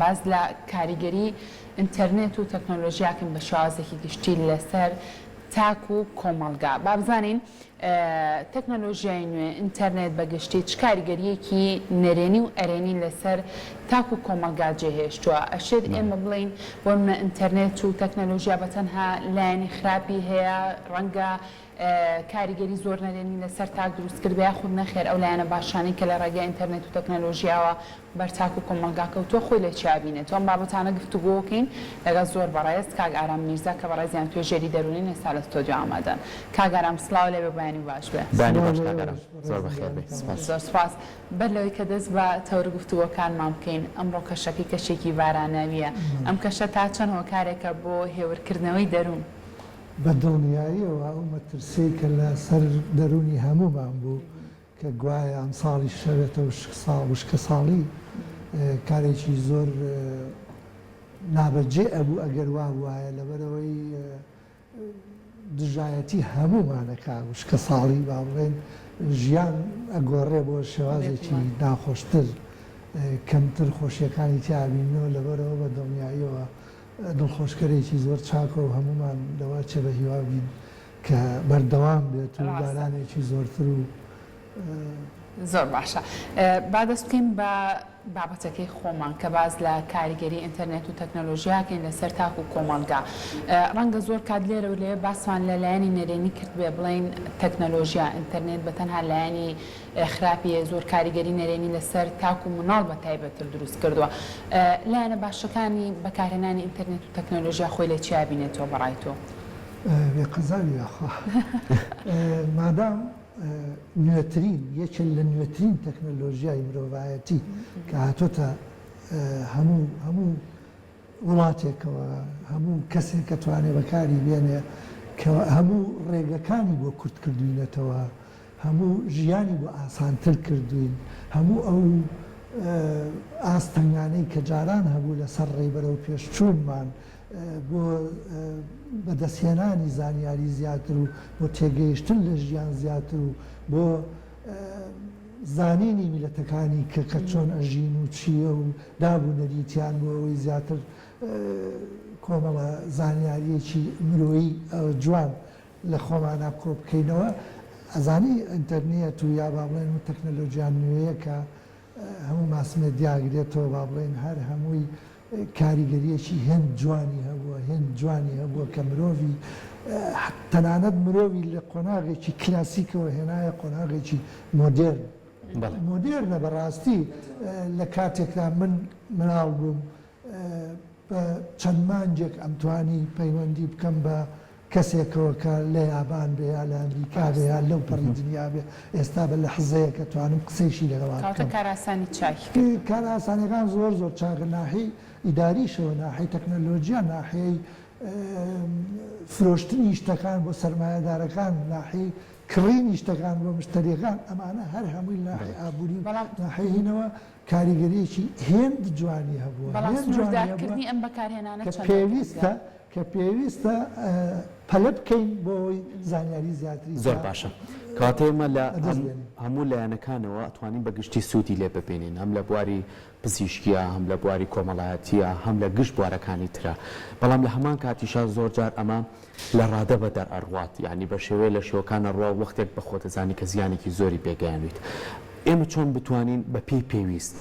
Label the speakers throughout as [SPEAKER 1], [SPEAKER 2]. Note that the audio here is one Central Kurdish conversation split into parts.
[SPEAKER 1] باز لە کاریگەری ئینتەرنێت و تەکنۆلۆژیاکەم بە شێوازێکی گشتی لەسەر تاک و کۆمەڵگا. با بزانین تەکنۆلۆژیای نوێ ئینتەرنێت بەگشتی چ کاریگەریەکی نەرێنی و ئەرێنی لەسەر تاک و کۆمەڵگا جێهێشتووە. ئەشێت ئێمە بڵین بۆ منە ئینتەرنێت و تەکنۆلۆژیا بەتەنها لایەنی خراپی هەیە، ڕەنگە کاریگەری زۆر نەرێنی لەسەر تاک دروستکرد بە یاخود نەخێر ئەو لایەنە باشانەی کە لە ڕێگای ئینتەرنێت و تەکنۆلۆژیاوە بەرتاک و کۆمەڵگاکەوتووە خۆی لە چیابینێت. ئەم بابەتانە گفتوگۆکەین لەگەڵ زۆر بەڕێز کاک ئارام میرزا کە بەڕێزیان توێژێری دەرونین ئێستا لە ستۆدیۆ ئامادەن. کاک ئارام سڵاو لێ بە بەیانی باش بێ.
[SPEAKER 2] بەیانی باش کاک ئارام، زۆر بەخێر بێ.
[SPEAKER 1] زۆر سوپاس. بەر لەوەی کە دەست بە تەورە گفتوگۆکانمان بکەین، ئەمڕۆ کەشەکەی کەشێکی باراناویە. ئەم کەشە تا چەند هۆکارێکە بۆ هێورکردنەوەی دەروون؟
[SPEAKER 3] بە دڵنیاییەوە ئەو مەترسەی کە لە سەر دەرونی هەمومان بوو کە گوایە ئەم ساڵی شەوێتەوە وشکە ساڵی کارێکی زۆر نابەجێ ئەبوو ئەگەر وا وایە لەبەرەوەی دژایەتی هەمومانەکە وشکە ساڵی با بڵێن ژیان ئەگۆڕێ بۆ شێوازێکی ناخۆشتر کەمتر خۆشیەکانی تیابینەوە لەبەرەوە بە دڵنیاییەوە دڵخۆشکەرێکی زۆر چاکە و هەمومان لەوە چێ بە هیوا بین کە بەردەوام بێت و بارانێکی زۆرتر و
[SPEAKER 1] زۆر باشە. با دەست بکەین بە بابەتەکەی خۆمان کە باز لە کاریگەری ئینتەرنێت و تەکنۆلۆژیاکەین لەسەر تاک و کۆمەڵگا. ڕەنگە زۆر کات لێرە و لێ باسمان لە لایەنی نەرێنی کرد بێ بڵین تەکنۆلۆژیا ئینتەرنێت بە تەنها لایەنی خراپیە، زۆر کاریگەری نەرێنی لەسەر تاک و مناڵ بە تایبەتتر دروست کردووە. لایەنە باشەکانی بەکارهێنانی ئینتەرنێت و تەکنۆلۆژیا خۆی لە چیا بینێتەوە بەڕای تۆ؟
[SPEAKER 3] بێقەزاوی ئاخوا مادام نوێترین یەکێک لە نوێترین تەکنۆلۆژیای مرۆڤایەتی کە هاتۆتە هەموو وڵاتێکەوە هەموو کەسێک کە توانێت بەکاری بێنێ کە هەموو ڕێگەکانی بۆ کورت کردوینەتەوە، هەموو ژیانی بۆ ئاسانتر کردوین، هەموو ئەو ئاستەنگانەی کە جاران هەبوو لەسەر ڕێبەرە و پێشچوونمان بۆ بەدەستهێنانی زانیاری زیاتر و بۆ تێگەیشتن لە ژیان زیاتر و بۆ زانینی میلەتەکانی کە چۆن ئەژین و چییە و دابوونەریتیان بۆ ئەوەی زیاتر کۆمەڵە زانیاریەکی مرۆیی جوان لە خۆمانە کۆ بکەینەوە. ئەزانی ئینتەرنێت و یا با بڵێن و تەکنۆلۆژیان نوێیە کە هەموو ماسمە دیاگرێتەوە با بڵێن هەر هەمووی کاریگەریەکی هێند جوانی هەبووە، هێند جوانی هەبووە کە مرۆڤی تەنانەت مرۆڤی لە قۆناغێکی کلاسیکەوە هێنایە قۆناغێکی مۆدێرن. مۆدێرنە بەڕاستی لە کاتێکدا من مناڵ بووم بە چەند مانجێک ئەمتوانی پەیوەندی بکەم بە کەسێکەوە کە لە یابان بێ یا لە ئەمریکا بێ یا لەو پەڕی دنیا بێ ئێستا بە لە حزەیە کە توانم قسەیشی لەگەڵا بکەم.
[SPEAKER 1] کاراسانی چاک
[SPEAKER 3] کاراسانەکان زۆر زۆر چاکە، ناحەی ئیداریشەوە، ناحەی تەکنۆلۆژیا، ناحەی فرۆشتنی شتەکان بۆ سەرمایەدارەکان، ناحەی کڕینی شتەکان بۆ مشتریەکان، ئەمانە هەر هەمووی ناحەی ئابووری ناحەی هینەوە کاریگەریەکی هێند جوانی هەبووە.
[SPEAKER 1] بەڵامکردنی ئەم بەکارهێنانە
[SPEAKER 3] کە پێویستە پەلە بکەین بۆی زانیاری زیاتری.
[SPEAKER 2] زۆر باشە. کاتێمە لە هەموو لایەنەکانەوە ئەتوانین بەگشتی سوودی لێ ببینین، هەم لە بواری پزیشکیە، هەم لە بواری کۆمەڵایەتیە، هەم لە گشت بوارەکانی ترە. بەڵام لە هەمان کاتیشا زۆر جار ئەمە لە ڕادە بە دەرئەڕوات، یعنی بە شێوەیە لە شێوەکانە ڕوا وەختێک بە خۆتەزانی کە زیانێکی زۆری پێگەیانویت. ئێمە چۆن بتوانین بە پێی پێویست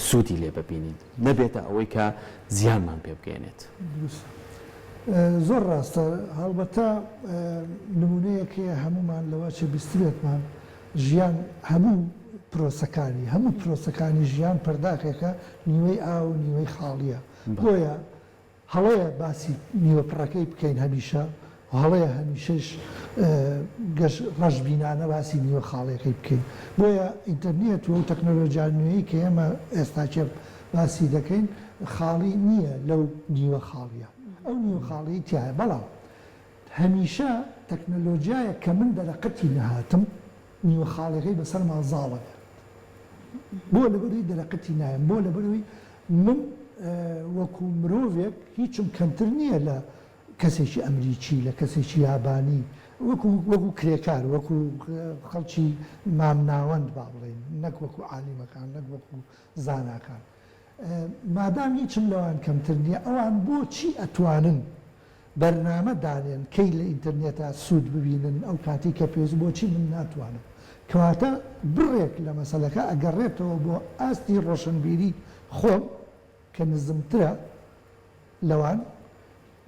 [SPEAKER 2] سوودی لێ ببینین نەبێتە ئەوەی کە زیانمان پێ بگەێنێت؟
[SPEAKER 3] زۆر ڕاستە. هەڵبەتە نمونەیەکی هەمومان لەوە چێ بیستێتمان ژیان هەموو پرۆسەکانی ژیان پەرداخێکە نیوەی ئاو و نیوەی خاڵیە. بۆیە هەڵەیە باسی نیوە پڕەکەی بکەین هەمیشە، هەڵەیە هەمیشەش ڕەشبینانە باسی نیوە خاڵەکەی بکەین. بۆیە ئینتەرنێت و تەکنۆلۆژیا نوێی کە ئێمە ئێستاچێ باسی دەکەین خاڵی نییە لەو نیوە خاڵیە، ئەو نیوە خاڵی تایە. بەڵام هەمیشە تەکنۆلۆژیایە کە من دەرەقەتی نەهاتم نیوە خاڵەکەی بەسەر مازاڵە بۆ لەبەروی دەرەقەتی نایم، بۆ لەبەروی من وەکو مرۆڤێک هیچم کەمتر نییە لە کەسێکی ئەمریکی، لە کەسێکی یابانی، وەکو کرێکار، وەکو خەڵکی مامناوەند با بڵێن، نەک وەکو عالیمەکان، نەک وەکو زاناکان. مادام هیچم لەوان کەمتر نییە ئەوان بۆچی ئەتوانن بەرنامە دانێن کەی لە ئینتەرنێتە سوود ببینن ئەو کاتی کە پێویست بۆچی من ناتوانم کەواتە بڕێک لە مەسەلەکە ئەگەڕێتەوە بۆ ئاستی ڕۆشنبیری خۆم کە نزمترە لەوان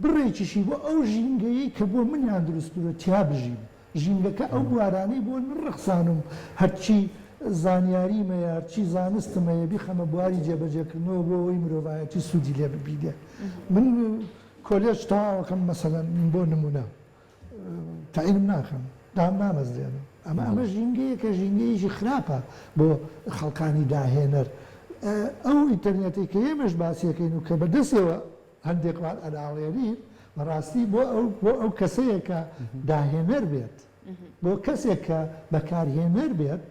[SPEAKER 3] بڕێکیشی بۆ ئەو ژینگەیە کە بۆ منیان دروستورە تیا بژیم ژینگەکە ئەو بوارانەی بۆ ڕخسانم هەرچی زانیاریمە هەرچی زانستمەیە بیخەمە بواری جێبەجێکردنەوە بۆ ئەوەی مرۆڤایەتی سوودی لێ ببیدێ من کۆلێج تەواوەکەم مەسەلەن بۆ نمونە تاعینم ناکەم دام نامەزرێنم ئەمە ژینگەیە کە ژینگەیەکی خراپە بۆ خەڵکانی داهێنەر ئەو ئینتەرنێتی کە ئێمەش باسیەکەین و کە بەدەستەوە هەندێکوان ئەناڵێنین بەڕاستی بۆ ئەو کەسەیە کە داهێنەر بێت بۆ کەسێک کە بەکارهێنەر بێت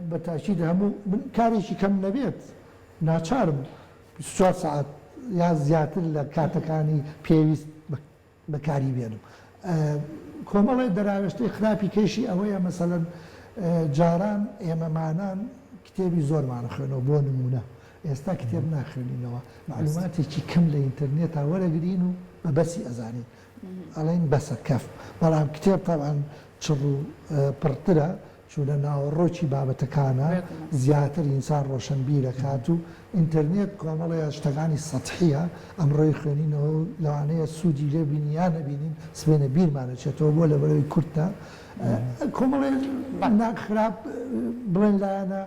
[SPEAKER 3] بە تاکید هەموو کارێکی کەم نەبێت ناچارم 4 ساعت یا زیاتر لە کاتەکانی پێویست بەکاری بێنم کۆمەڵی دەراوێشتەی خراپی کەشی ئەوەیە مەسەلەن جاران ئێمەمانان کتێبی زۆرمانە خوێنەوە بۆ نمونە ئێستا کتێب ناخوێنینەوە معلوماتێکی کەم لە ئینتەرنێتا وەرەگرین و بەبەسی ئەزانین ئەڵێن بەسە کەف بەڵام کتێب تاوان چڕ و پڕترە چونە ناوەڕۆکی بابەتەکانە زیاتر ئینسان ڕۆشنبی دەکات و ئینتەرنێت کۆمەڵەیە شتەکانی سەتحیە ئەمڕۆی خوێنینەوە لەوانەیە سوودی لێ بینیان نەبینین سبێنە بیرمانەچێتەوە بۆ لە بەرەوەی کورتە کۆمەڵێ خراپ بڵێن لایەنە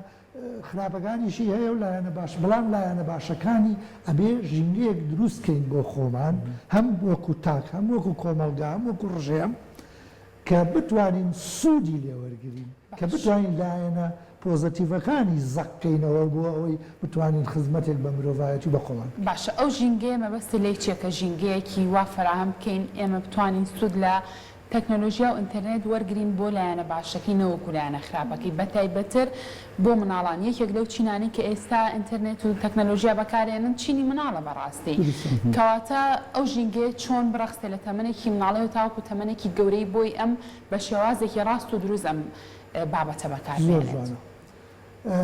[SPEAKER 3] خراپەکانیشی هەیە و لایەنە باش بەڵام لایەنە باشەکانی ئەبێ ژینگەیەک دروستکەین بۆ خۆمان هەم وەکو تاک هەم وەکو کۆمەلگا هەم وەکو ڕژێم کە بتوانین سوودی لێوەرگین کە بتوانین لایەنە پۆزتیڤەکانی زەقکەینەوە بۆ ئەوەی بتوانین خزمەتێک بە مرۆڤایەتی بە خۆڵان
[SPEAKER 1] باشە ئەو ژینگەیە مەبەستی لێ چێکە ژینگەیەکی وا فراهم بکەین ئێمە بتوانین سوود لە تەکنۆلۆژیا و ئینتەرنێت وەرگین بۆ لایەنە باشەکەی نەوەکو لایەنە خراپەکەی بەتایبەتر بۆ مناڵان یەکێک لەو چینانی کە ئێستا ئینتەرنێت و تەکنۆلۆژیا بەکارێنن چینی مناڵە بەڕاستی کەواتە ئەو ژینگەیە چۆن بڕەخستێ لە تەمەنێکی مناڵی و تاوەکو تەمەنێکی گەورەی بۆی ئەم بە شێوازێکی ڕاست و دروست ئەم بابەتە بەکارێنێت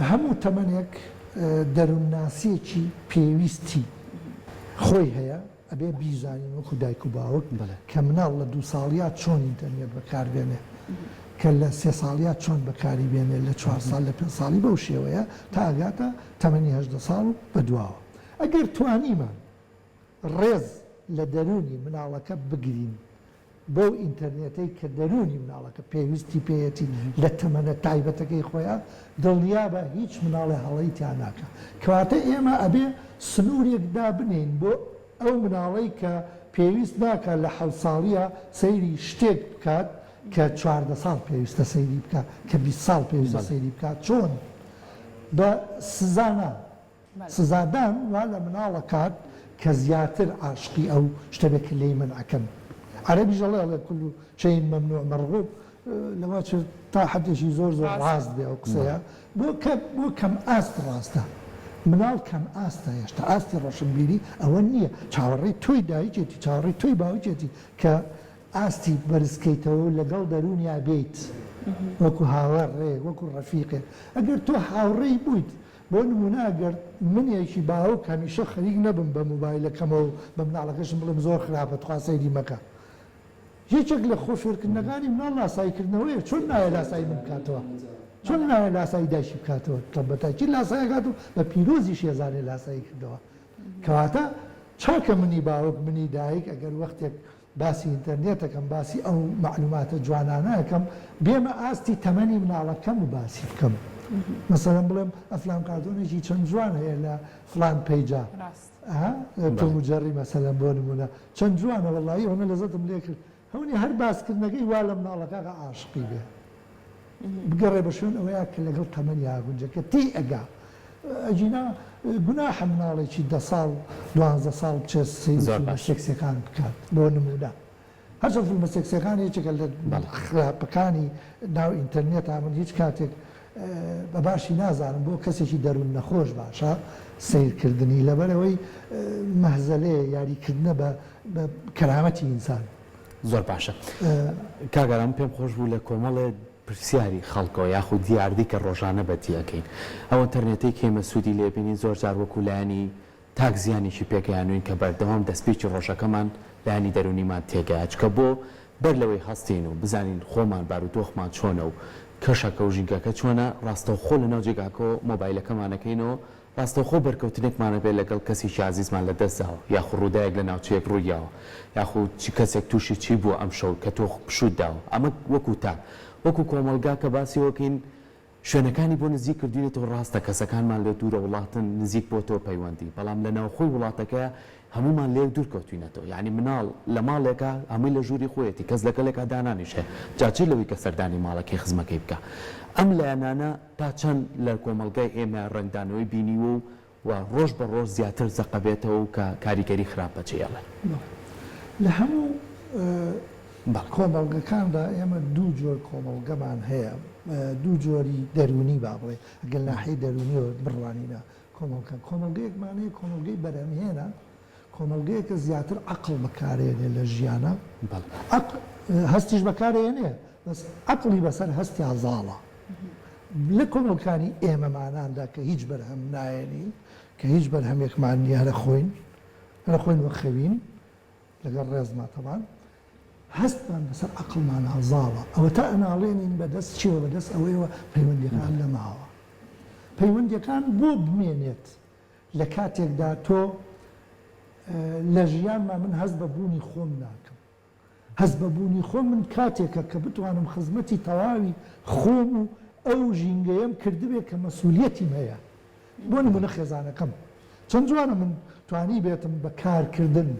[SPEAKER 3] هەموو تەمەنێک دەروونناسیەکی پێویستی خۆی هەیە ئەبێ بیزانین وەکو دایک و باوک کە مناڵ لە 2 ساڵیات چۆن ئینتەرنێت بەکاربێنێ کە لە 3 ساڵیات چۆن بەکاری بێنێ لە 4 ساڵ لە 5 ساڵی بەو شێوەیە تا ئەگاتە تەمەنی 18 ساڵ و بەدواوە ئەگەر توانیمان ڕێز لە دەرونی مناڵەکە بگرین بۆ ئینتەرنێتەی کە دەرونی مناڵەکە پێویستی پێیەتی لە تەمەنە تایبەتەکەی خۆیان دڵنیا بە هیچ مناڵی هەڵەی تیان ناکە کەواتە ئێمە ئەبێ سنوورێکدا بنین بۆ ئەو مناڵەی کە پێویست ناکە لە 7 ساڵیە سەیری شتێک بکات کە 14 ساڵ پێویستە سەیری بکات کە 20 ساڵ پێویستە سەیری بکات چۆن بە سزانە سزادان وا لە مناڵە کات کە زیاتر عاشقی ئەو شتێک لێی منعەکەن عەرەبی ژەڵێ لە كل شيء ممنوع مرغوب لەوا تا حدێکی زۆر ڕاست بێ ئەو قسەیە بۆ کەم ئاست ڕاستە مناڵ کەم ئاستە هێشتا ئاستی ڕۆشنبیری ئەوە نییە چاوەڕێی تۆی دایکێتی چاوەڕێی تۆی باوکێتی کە ئاستی بەرزکەیتەوە لەگەڵ دەرونیا بێیت وەکو هاوەڕێ وەکو ڕەفیقێ ئەگەر تۆ هاوڕێی بوویت بۆ نمونە ئەگەر منێکی باوک هەمیشە خەریک نەبم بە مۆبایلەکەمەوە بە مناڵەکەشم بڵێم زۆر خراپە تخوا سەیری مەکە هیچێک لە خۆفێرکردنەکانی مناڵ لاسایکردنەوەیە چۆن نایە لاسایی من بکاتەوە چۆن نایە لاسایی داشی بکاتەوە تەبەتاکی لاسایەکات و بە پیرۆزی شێزانێ لاسایی کردەوە کەواتە چاکە منی باوک منی دایک ئەگەر وەختێک باسی ئینتەرنێتەکەم باسی ئەو معلوماتە جوانانەکەم بێمە ئاستی تەمەنی مناڵەکەم و باسی بکەم مەسەڵەن بڵێم ئەفلان کارتۆنێکی چەند جوان هەیە لە فلان پەیجا تۆمجەڕی مەسەلەن بۆ نمونە چەند جوانە وەڵڵاهی ئەوە لەزەتم لێ کرد هەونی هەر باسکردنەکەی وا لە مناڵەکە عاشقی بێ بگەڕێ بە شوێن ئەوەیە کە لەگەڵ تەمەنی ئاگونجەکە تی ئەگا ئەجینا گوناحە مناڵێکی 10 ساڵ 12 ساڵ بچێت فیلمە سێکسیەکان بکات بۆ نمونە هەرچەند فیلمە سێکسیەکان یەکێکە لە خراپەکانی ناو ئینتەرنێت من هیچ کاتێک بە باشی نازانم بۆ کەسێکی دەروون نەخۆش باشە سیرکردنی لەبەرەوەی مەهزەلەیە یاریکردنە بە کەرامەتی ئینسان
[SPEAKER 2] زۆر باشە کاگەرام پێم خۆش بوو لە کۆمەڵێ پرسیاری خەڵکەوە یاخود دیاردی کە ڕۆژانە بەدیەکەین ئەو ئینتەرنێتی کێمە سوودی لێبینین زۆر جار وەکو لایانی تاک زیانێکی پێکەیانوین کە بەردەوام دەستپێکی ڕۆژەکەمان لایانی دەرونیمان تێگەیە چکە بۆ بەر لەوەی هەستین و بزانین خۆمان بارودۆخمان چۆنە و کەشەکە و ژینگەکە چۆنە ڕاستەوخۆ لە ناو جێگاکۆ مۆبایلەکەمانەکەینەوە ڕاستەوخۆ بەرکەوتنێکمانە بێت لەگەڵ کەسیی عزیزمان لە دەستداوە یاخود ڕووداوێک لە ناوچەیەک ڕوویاوە یاخود چی کەسێک تووشی چی بووە ئەم شەو کە تۆ پشوت داوە ئەمە وەکو کۆمەلگا کە باسیەوەکەین شوێنەکانی بۆ نزیک کردوینێتەوە ڕاستە کەسەکانمان لە دوورە وڵاتن نزیک بۆ تۆ پەیوەندی بەڵام لە ناوخۆی وڵاتەکە هەمومان لێک دوور کەوتوینەتەوە یعنی مناڵ لە ماڵێکە هەمووی لە ژووری خۆیەتی کەس لەگەڵێکا دانانیشێ جاچێ لەوەی کە سەردانی ماڵەکەی خزمەکەی بکە ئەم لایەنانە تا چەند لە کۆمەلگای ئێمە ڕنگدانەوەی بینیوە و ڕۆژ بە ڕۆژ زیاتر زەقەبێتەوە و کە کاریگەری خراپە چێڵێ
[SPEAKER 3] لە هەموو کۆمەڵگەکاندا ئێمە دوو جۆر کۆمەڵگەمان هەیە دوو جۆری دەرونی با بڵێ ئەگەر ناحەی دەرونیەوە بڕوانینە کۆمەڵگەیەکمان هەیە کۆمەڵگەی بەرەمهێنە کۆمەڵگەیەکە زیاتر عەقڵ بەکارێنێ لە ژیانە هەستیش بەکارێنێ بەس عەقڵی بەسەر هەستی ئازاڵە لە کۆمەڵگەکانی ئێمەماناندا کە هیچ بەرهەم نایەنین کە هیچ بەرهەمێکمان نییە هەرە خۆین وە خەوین لەگەڵ ڕێزما تەمان هەستمان بەسەر عەقڵمان ئازاڵە ئەوە تا ئەناڵێنین بەدەست چیوە بەدەست ئەوەیەوە پەیوەندیەکان لە ماوە پەیوەندیەکان بۆ بمێنێت لە کاتێکدا تۆ لە ژیانمان من هەست بە بوونی خۆم ناکەم هەست بە بوونی خۆم من کاتێکە کە بتوانم خزمەتی تەواوی خۆم و ئەو ژینگەیەم کردبێت کە مەسئولیەتیم هەیە بۆ نمونە خێزانەکەم چەند جوانە من توانی بێتم بە کارکردن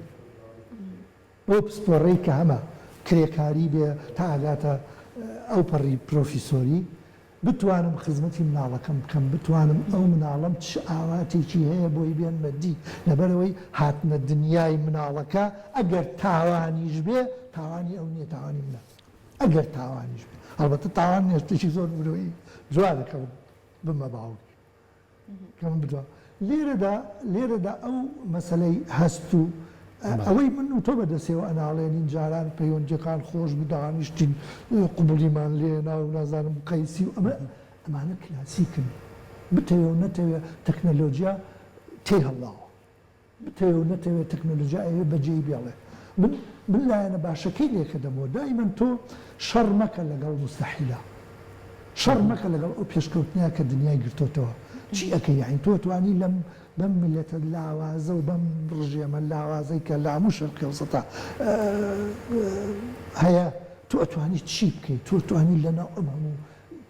[SPEAKER 3] بۆ پسپۆڕەی کە هەمە کرێکاری بێ تا ئاگاتە ئەو پەڕی پرۆفیسۆری بتوانم خزمەتی مناڵەکەم بکەم بتوانم ئەو مناڵم چ ئاواتێکی هەیە بۆی بێن بەدی لەبەرەوەی هاتنە دنیای مناڵەکە ئەگەر تاوانیش بێ تاوانی ئەو نییە تاوانی منە ئەگەر تاوانیش بێ هەڵبەتە تاوان نێشتێکی زۆر مرۆیی جوانەکە بمە باوک کە من بدووە لێرەدا ئەو مەسەلەی هەست و ئەوەی من و تۆ بەدەسێەوە ئەناڵێنین جاران پەیوەندیەکان خۆش بدانیشتین قوبولیمان لێ ناو نازانم قەیسی و ئەمانە کلاسیکن بتەوێ و نەتەوێت تەکنەلۆژیا تێ هەڵاوە بتەوێ و نەتەوێت تەکنەلۆژیا ئەوێ بەجێی بێڵێ من لایەنە باشەکەی لێکە دەمەوە دایمەن تۆ شەڕ مەکە لەگەڵ مستەحیلە شەڕ مەکە لەگەڵ ئەو پێشکەوتنیا کە دنیای گرتوتەوە چی ئەەکەی یعنی تۆ توانی بەم میلەتە لاوازە و بەم ڕژێمە لاوازەی کە لە هەموو شەرقی ئەوسەتا هەیە تۆ ئەتوانی چی بکەیت تۆ توانی لەناو ئەم هەموو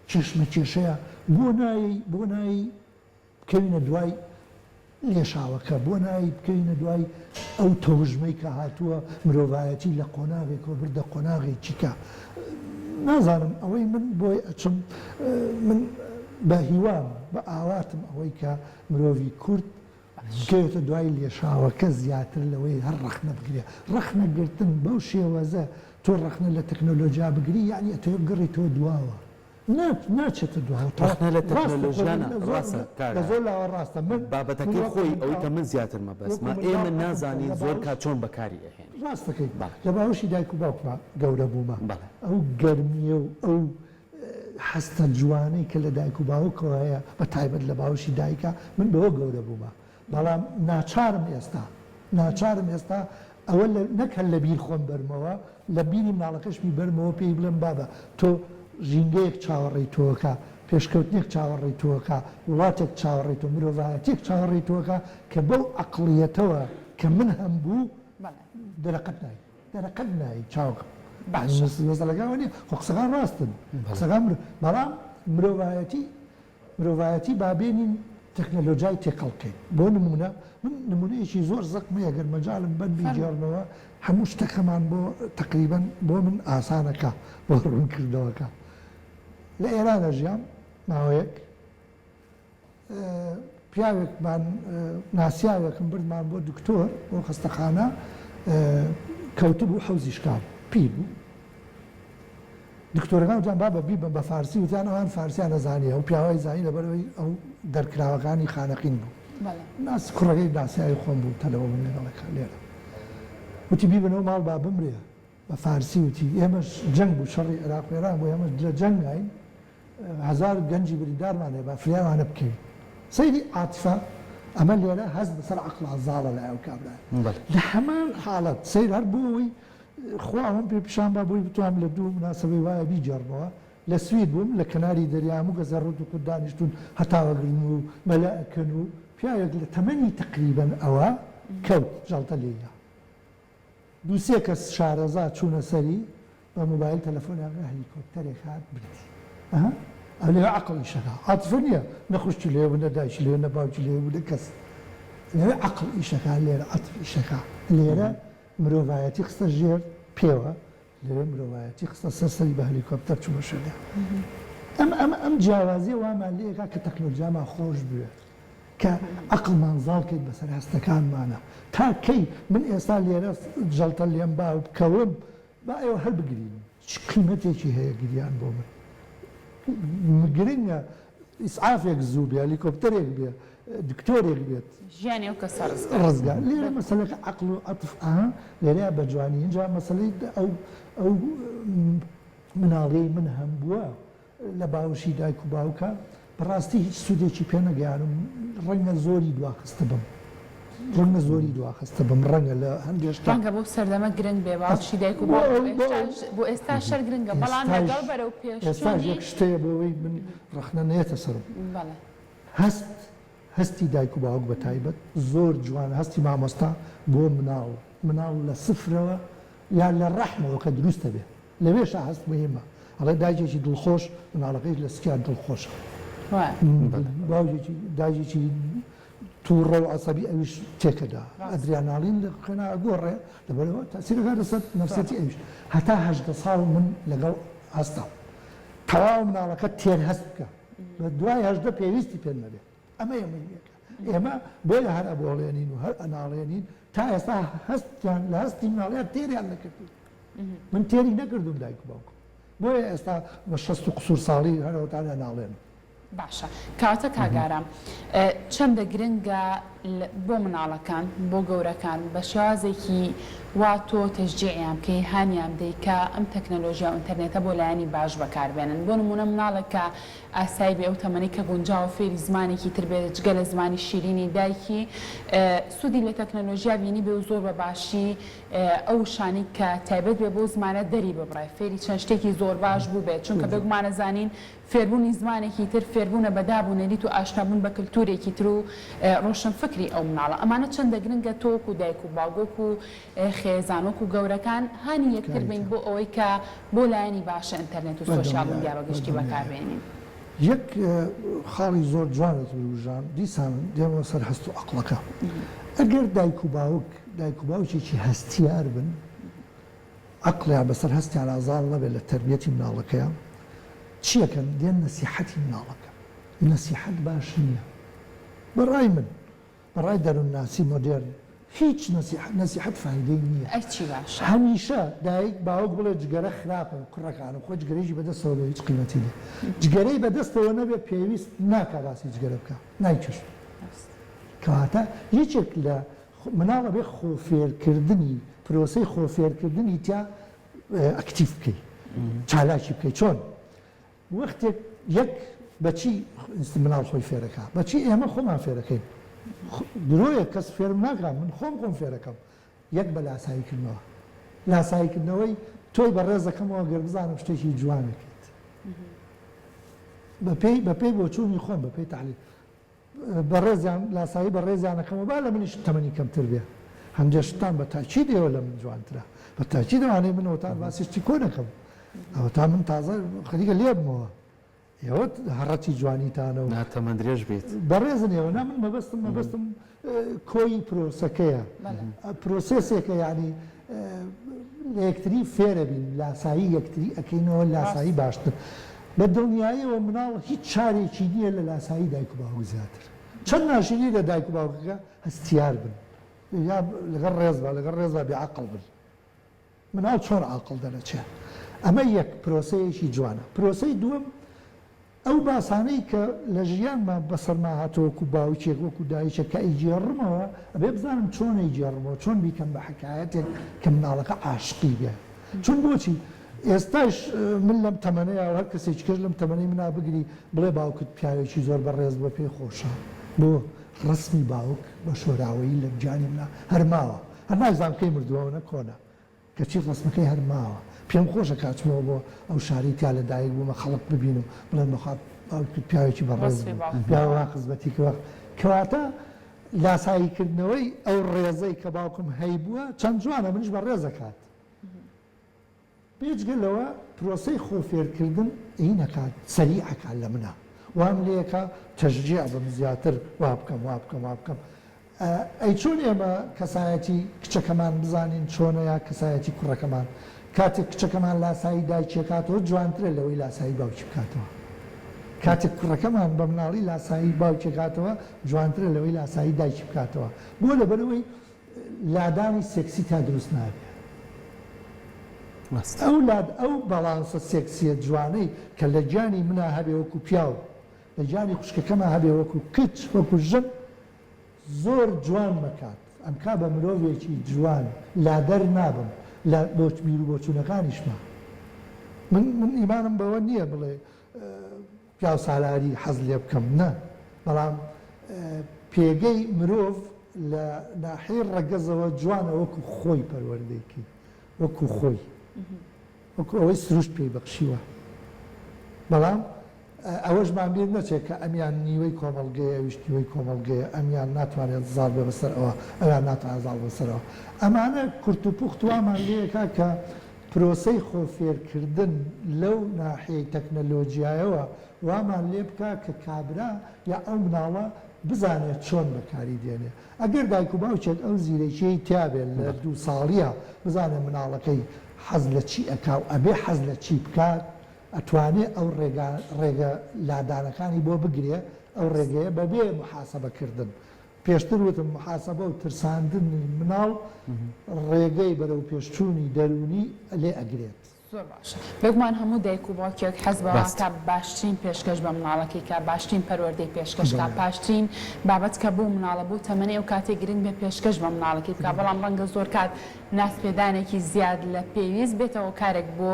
[SPEAKER 3] کێشمە کێشەیە بۆ نایی بکەوینە دوای لێشاوەکە بۆ نایی بکەوینە دوای ئەو تۆژمەی کە هاتووە مرۆڤایەتی لە قۆناغێکەوە بردە قۆناغێکی کە نازانم ئەوەی من بۆی ئەچم من بە هیوام بە ئاواتم ئەوەی کە مرۆڤی کورد گەوێتە دوای لێشاوەکە زیاتر لەوەی هەر ڕەخنە بگرێ ڕەخنەگرتن بەو شێوەزە تۆ ڕەخنە لە تەکنۆلۆژیا بگری یعنی ئەتۆ گەڕی تۆ دواوە ناچێتە دواوە
[SPEAKER 2] ڕەخنە لە تەکنۆلۆژیانە ڕاستە
[SPEAKER 3] لە زۆر لاوە ڕاستە من
[SPEAKER 2] بابەتەکەی خۆی ئەوەی کە من زیاتر مەبەستمە ئێمە نازانین زۆر کات چۆن بەکاری ئەهێن
[SPEAKER 3] ڕاستەکەی لە باوەشی دایک و باوکمە گەورە بوومە ئەو گەرمیە و ئەو حەستە جوانەی کە لە دایک و باوکەوە هەیە بە تایبەت لە باوشی دایکە من بەوە گەورە بوومە بەڵام ناچارم ئێستا ئەوە نەکە لە بیر خۆم بەرمەوە لە بیری مناڵەکەشمی بەرمەوە پێی بڵێم بابە تۆ ژینگەیەک چاوەڕێی تۆکە پێشکەوتنێک چاوەڕێی تۆکە وڵاتێک چاوەڕێی تۆ مرۆڤایەتێک چاوەڕێی تۆکە کە بەو عەقڵیەتەوە کە من هەم بوو دەرەقەت نایی چاوکە مەسەلەکەوە نیە خۆ قسەکان ڕاستن قسەکان بەڵام مرۆڤایەتی بابێنین تەکنەلۆژیای تێکەڵکەین بۆ نمونە من نمونەیەکی زۆر زەقمەیە گەر مەجاڵم بەن بیجێڕنەوە هەموو شتەکەمان بۆ تقریبەن بۆ من ئاسانەکە بۆ ڕوونکردنەوەکە لە ئێرانە ژیان ماوەیەک پیاوێکمان ناسیاوێکم بردمان بۆ دکتۆر بۆ خەستەخانە کەوتبوو حەوزی شکار پیر بوو دکتۆرەکان وتیان با بەبی بە فارسی وتیان ئەوان فارسیان نەزانیە و پیاوای زانی لەبەرەوەی ئەو دەرکراوەکانی خانەقین بوو ناس کوڕەکەی ناسیایی خۆم بوو تەلەوە من لەگەڵەکە لێرە وتی بیبنەوە ماڵ با بمرێ بە فارسی وتی ئێمەش جەنگ بوو شەڕی عێراق و ئێران بۆ ئێمە لە جەنگین هزار گەنجی بریندارمانێ با فریاوانە بکەین سەیری عاتفە ئەمە لێرە هەست بەسەر عەقڵ ئازاڵە لە ئەو کابرا لە هەمان حاڵەت سەیر هەر بووی خوا ئەوم پێ پیشان با بووی بتوانم لە دوو مناسبەی وایە بیجێڕمەوە لە سوید بووم لە کەناری دەریام و گەزە ڕوت و قوت دانیشتون هەتاوەگرن و مەلائکەن و پیاوێک لە تەمەنی تقریبەن ئەوە کەوت ژەڵتە لێیە دووسێ کەس شارەزا چوونە سەری بە موبایل تەلەفۆنیان هەلیکۆپتەرێک هات بردی ئەو لێ عەقڵی شەکا عاتفە نییە نەخوشتی لێ بوو نە دایکی لێ نە باوکی لێ بوو نە کەس لێرە عەقڵ ئیشەکە لێرە عەتف ئیشەکە لێرە مرۆڤایەتی خستە ژێر پێوە لێرە مرۆڤایەتی خستە سەرسەری بە هەلیکۆپتەر چوونە شوێنێ ئەم جیاوازیە وامان لێکا کە تەکنۆلۆژیامان خۆش بوێ کە عەقڵمان زاڵکەیت بەسەر هەستەکانمانە تا کەی من ئێستا لێرە جەڵتە لێم با و بکەوم با ئێوە هەر بگرین چ قیمەتێکی هەیە گریان بۆ من گرنگە ئیسعافێک زوو بێ هەلیکۆپتەرێک بێ دکتۆرێک بێت
[SPEAKER 1] ژیانی ئەو کەسە
[SPEAKER 3] ڕزگار لێرە مەسەلەکە عەقڵ و عەتف لێرەیە بە جوانی اینجا مەسەلەی ئەو مناڵەی من هەم بووە لە باوشی دایک و باوکە بەڕاستی هیچ سوودێکی پێ نەگەیانم ڕەنگە زۆری دواخستە بم ڕەنگە زۆری دواخستە بم ڕەنگە لە هەندێک
[SPEAKER 1] ڕەنگە بۆ سەردەمە گرنگ بێ باوشی دایک و بۆ ئێستا شەر گرنگە بەڵام لەگەڵ بەرەو
[SPEAKER 3] ئێستاش یەک شتەیە بۆەوەی من ڕەخنە نێتە سەرم هەستی دایک و باوک بە تایبەت زۆر جوان هەستی مامۆستا بۆ مناڵ لە سفرەوە یان لە ڕەحمەوە کە دروستە بێ لەوێشە هەست مهمە ئەڵێ دایکێکی دڵخۆش مناڵەکەی لە سکیان دڵخۆشە باوکێکی دایکێکی تووڕە و عەسەبی ئەویش تێکەدا ئەدریاناڵین لە خوێنە ئەگۆڕێ لەبەرەوە تەسیرەکە لەسەر نەفسەتی ئەویش هەتا 18 ساڵ من لەگەڵ هەستا تەواو مناڵەکە تێر هەست بکە بە دوای 18 پێویستی پێ نەبێت ئەمە ئێمەیەکە ئێمە بۆیە هەر ئەبۆڵێنین و هەر ئەناڵێنین تا ئێستا هەستیان لە هەستی مناڵەیە تێریان نەکردی من تێری نەکردم دایک و باوکم بۆیە ئێستا بە 60 قسوور ساڵی هەرەوەتان ئەناڵێن
[SPEAKER 1] باشە کاتە کاگارم چەندە گرنگە بۆ مناڵەکان بۆ گەورەکان بە شێوازێکی وا تۆ تەشجیعیان بکەی هانیان بدەیت ئەم تەکنەلۆژیا و ئینتەرنێتە بۆ لایەنی باش بەکاربێنن بۆ نمونە مناڵێکە ئاسایی بێ ئەو تەمەنی کە گونجاو فێری زمانێکی تر بێت جگە لە زمانی شیرینی دایکی سوودی لە تەکنەلۆژیا بینی بێ و زۆر بە باشی ئەو شانی کە تایبەت بێ بۆ زمانە دەری ببڕێ فێری چەند شتێکی زۆر باش بوو بێت چونکە بگومانەزانین فێربوونی زمانێکی تر فێربوونە بەدابوونەریت و ئاشنابوون بە کللتورێکی تر و ڕۆشن فکری ئەو مناڵە ئەمانە چەندە گرنگە تۆک و دایک و باوگۆک و خێزانۆک و گەورەکان هانی یەکتر بین بۆ ئەوەی کە بۆ لایەنی باشە ئینتەرنێت و سۆشیال میدیا بەگشتی بەکاربێنین
[SPEAKER 3] یەک خاڵی زۆر جوانت بروژان دیسان دێمەوە سەر هەست و عەقڵەکە ئەگەر دایک و باوکێکی هەستیار بن عەقڵیان بەسەر هەستیان ئازاڵ نەبێت لە تەربیەتی مناڵەکەیان چیەکەن دێن نەسیحەتی مناڵەکە نەسیحەت باش نییە بەڕای من بەڕای دەروونناسی مۆدێرن هیچ نەسیحەت فایدەی نییە هەمیشە دایک باوک بڵێ جگەرە خراپە کوڕەکانم خۆ جگەرەیەکی بەدەستەوە بێ هیچ قیمەتی نیە جگەرەی بەدەستەوە نەبێ پێویست ناکا باسی جگەرە بکە نایکەش کەواتە یەکێک لە مناڵە بێ خۆفێرکردنی پرۆسەی خۆفێرکردنی تیا ئەکتیف بکەی چالاکی بکەی چۆن وەختێک یەک بەچی مناڵ خۆی فێرەکە بەچی ئێمە خۆمان فێرەکەین درۆیە کەس فێرم ناکەم من خۆم فێرەکەم یەک بە لاساییکردنەوە لاساییکردنەوەی تۆی بە ڕێزەکەمەوە گەر بزانم شتێکی جوانەکەیت بەپێی بۆچوونی خۆم بەپێی تعلیل بە ڕێزیان لاسایی بە ڕێزیانەکەمەوە با لە منیش تەمەنی کەمتر بێ هەندێشتان بە تاکیدەوە لە من جوانترە بە تاکید دەوانێت منەوەتان باسیشتی کۆ نەکەم ئەوە تا من تازە خەریکە لێبمەوە ئێوە هەڕەتی جوانیتانەوە
[SPEAKER 2] ناتەمە درێژ بێت
[SPEAKER 3] بەڕێزن ئێوە نا من مەبەستم کۆی پرۆسەکەیە پرۆسێسێکە یعنی لە یەکتری فێرە بین لاسایی یەکتری ئەەکەینەوە لاسایی باشتر بە دڵنیاییەوە مناڵ هیچ چارێکی نییە لە لاسایی دایک و باوک زیاتر چەند ناشرینی لە دایک و باوکەکە هەستیار بن یا لەگەڵ ڕێزبا بێعەقڵ بن مناڵ چۆن عاقڵ دەرەچێ ئەمە یەک پرۆسەیەکی جوانە پرۆسەی دووەم ئەو باسانەی کە لە ژیانمان بەسەرما هاتەوەکو باوکێک وەکو دایکێک کە ئیجێڕمەوە ئەبێ بزانم چۆن ئیجێڕمەوە چۆن بیکەم بە حکایەتێک کە مناڵەکە عاشقی بێ چون بۆچی ئێستاش من لەم تەمەنەیە هەر کەسێکی کەس لەم تەمەنەی منا بگری بڵێ باوکت پیاوێکی زۆر بەڕێز بە پێی خۆشە بۆ ڕسمی باوک بە شۆراوەیی لە جانی منە هەرماوە هەر نازانکەی مردووەوە کۆنا کەچی ڕسمەکەی هەرماوە پێم خۆشە کاتچمەوە بۆ ئەو شاری تا لە دایک بوومە خەڵک ببین و بڵێن بەخواب باوکت پیاوێکی بەڕێز پیاوە قزمەتی کەواتە لاساییکردنەوەی ئەو ڕێزەی کە باوکم هەی بووە چەند جوانە منش بە ڕێزەکات پێچگەلەوە پرۆسەی خۆفێرکردن نەکات سەریعەکات لە منە وام لێکە تەشجیع بم زیاتر وا بکەم ئەی چۆن ئێمە کەسایەتی کچەکەمان بزانین چۆنەیە کەسایەتی کوڕەکەمان کاتێک کچەکەمان لاسایی دایکێکاتەوە جوانترە لەوەی لاسایی باوکی بکاتەوە کاتێک کوڕەکەمان بە مناڵی لاسایی باوکێکاتەوە جوانترە لەوەی لاسایی دایکی بکاتەوە بۆ لەبەرەوەی لادانی سێکسی تا دروست نابێت ئەو بەڵانسە سێکسیە جوانەی کە لە گیانی منە هەبێ وەکو پیاو لە گیانی خوشکەکەمە هەبێ وەکو کچ وەکو ژن زۆر جوان مەکات ئەمکا بە مرۆڤێکی جوان لادەر نابم لە بۆچبیر و بۆچوونەکانیشمە من ئیمانم بەوە نییە بڵێ پیاو سالاری حەز لێ بکەم نە بەڵام پێگەی مرۆڤ لە ناحەی ڕەگەزەوە جوانە وەکو خۆی پەروەردەیکی وەکو خۆی وەکو ئەوەی سروشت پێی بەخشیوە بەڵام ئەوەشمان بێت نەچێت کە ئەمیان نیوەی کۆمەڵگەیە ویشتیوەی کۆمەڵگەیە ئەمیان ناتوانێت زاڵ بێ بەسەرەوە ئەویان ناتوانێت زاڵ بەسەرەوە ئەمانە کورت و پوخت وامان لێیەکە کە پرۆسەی خۆفێرکردن لەو ناحەیەی تەکنەلۆجیایەوە وامان لێ بکە کە کابرا یا ئەو مناڵە بزانێت چۆن بەکاری دێنێ ئەگەر دایک و باوچێک ئەو زیرەکیی تیابێت لە 2 ساڵیە بزانێت مناڵەکەی حەز لە چی ئەکا و ئەبێ حەز لە چی بکات ئەتوانێت ئەو ڕێگە لادانەکانی بۆ بگرێ ئەو ڕێگەیە بەبێ محاسەبەکردن پێشتر وتم محاسەبە و ترساندن مناڵ ڕێگەی بەرەو پێشچوونی دەرونی لێ ئەگرێت
[SPEAKER 1] زۆر باشە بێگومان هەموو دایک و باوکێک حەز بەوە کە باشترین پێشکەش بە مناڵەکەی کە باشترین پەروەردەی پێشکەشکە پاشترین بابەت کە بۆ مناڵە بوو تەمەنی و کاتێک گرنگ بێ پێشکەش بە مناڵەکەی بکە بەڵام ڕەنگە زۆر کات ناسپێدانێکی زیاد لە پێویست بێتەوە کارێک بۆ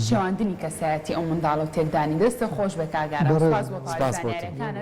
[SPEAKER 1] شێواندنی کەسایەتی ئەو منداڵە و تێکدانی دەستە خۆش بە کاگارە سپاس بۆ پاسانیارەکانت